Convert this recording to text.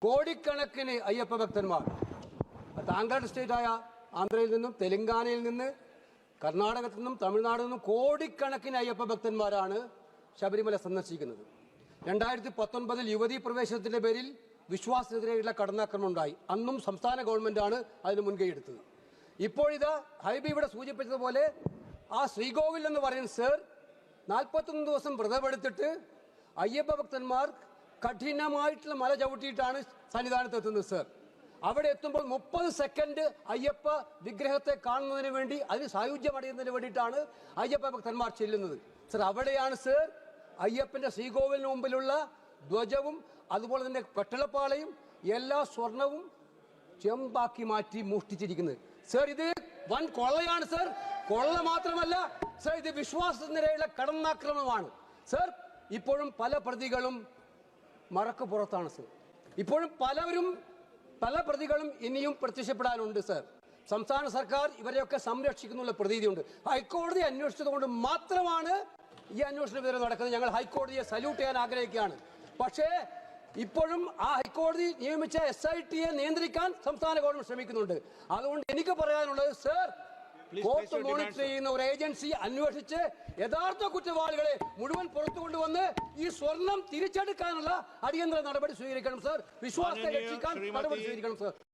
കോടിക്കണക്കിന് അയ്യപ്പ ഭക്തന്മാർ താങ്കളുടെ സ്റ്റേറ്റായ ആന്ധ്രയിൽ നിന്നും തെലങ്കാനയിൽ നിന്ന് കർണാടകത്തിൽ നിന്നും തമിഴ്നാട്ടിൽ നിന്നും കോടിക്കണക്കിന് അയ്യപ്പ ഭക്തന്മാരാണ് ശബരിമല സന്ദർശിക്കുന്നത്. 2019 യുവതീ പ്രവേശനത്തിന്റെ പേരിൽ വിശ്വാസത്തിനെതിരെയുള്ള കടന്നാക്രമണം ഉണ്ടായി. അന്നും സംസ്ഥാന ഗവൺമെന്റാണ് അതിന് മുൻകൈയെടുത്തത്. ഇപ്പോഴിതാ ഹൈബി ഇവിടെ സൂചിപ്പിച്ചതുപോലെ ആ ശ്രീകോവിൽ എന്ന് പറയുന്ന സർ 41 ദിവസം വ്രതമെടുത്തിട്ട് അയ്യപ്പ ഭക്തന്മാർ കഠിനമായിട്ടുള്ള മല ചവിട്ടിയിട്ടാണ് സന്നിധാനത്ത് എത്തുന്നത് സർ. അവിടെ എത്തുമ്പോൾ 30 സെക്കൻഡ് അയ്യപ്പ വിഗ്രഹത്തെ കാണുന്നതിന് വേണ്ടി അതിന് സായുജ്യം അടയുന്നതിന് വേണ്ടിയിട്ടാണ് അയ്യപ്പ ഭക്തന്മാർ ചെല്ലുന്നത് സർ. അവിടെയാണ് സർ അയ്യപ്പന്റെ ശ്രീകോവിലിന് മുമ്പിലുള്ള ധ്വജവും അതുപോലെ തന്നെ പെട്ടളപ്പാളയും എല്ലാ സ്വർണവും ചെമ്പാക്കി മാറ്റി മോഷ്ടിച്ചിരിക്കുന്നത് സർ. ഇത് വൻ കൊള്ളയാണ് സർ. കൊള്ള മാത്രമല്ല സർ, ഇത് വിശ്വാസത്തിനെതിരെയുള്ള കടന്നാക്രമണമാണ് സർ. ഇപ്പോഴും പല പ്രതികളും മറക്ക് പുറത്താണ് സർ. ഇപ്പോഴും പല പ്രതികളും ഇനിയും പ്രത്യക്ഷപ്പെടാനുണ്ട് സർ. സംസ്ഥാന സർക്കാർ ഇവരെയൊക്കെ സംരക്ഷിക്കുന്നുള്ള പ്രതീതിയുണ്ട്. ഹൈക്കോടതി അന്വേഷിച്ചതുകൊണ്ട് മാത്രമാണ് ഈ അന്വേഷണം ഇതുവരെ നടക്കുന്നത്. ഞങ്ങൾ ഹൈക്കോടതിയെ സല്യൂട്ട് ചെയ്യാൻ ആഗ്രഹിക്കുകയാണ്. പക്ഷേ ഇപ്പോഴും ആ ഹൈക്കോടതി നിയമിച്ച SITയെ നിയന്ത്രിക്കാൻ സംസ്ഥാന ഗവൺമെന്റ് ശ്രമിക്കുന്നുണ്ട്. അതുകൊണ്ട് എനിക്ക് പറയാനുള്ളത് സർ, കോർട്ട് മോണിറ്റർ ചെയ്യുന്ന ഒരു ഏജൻസി അന്വേഷിച്ച് യഥാർത്ഥ കുറ്റവാളികളെ മുഴുവൻ പുറത്തു കൊണ്ടുവന്ന് ഈ സ്വർണം തിരിച്ചെടുക്കാനുള്ള അടിയന്തര നടപടി സ്വീകരിക്കണം സർ. വിശ്വാസത്തെ രക്ഷിക്കാൻ നടപടി സ്വീകരിക്കണം സർ.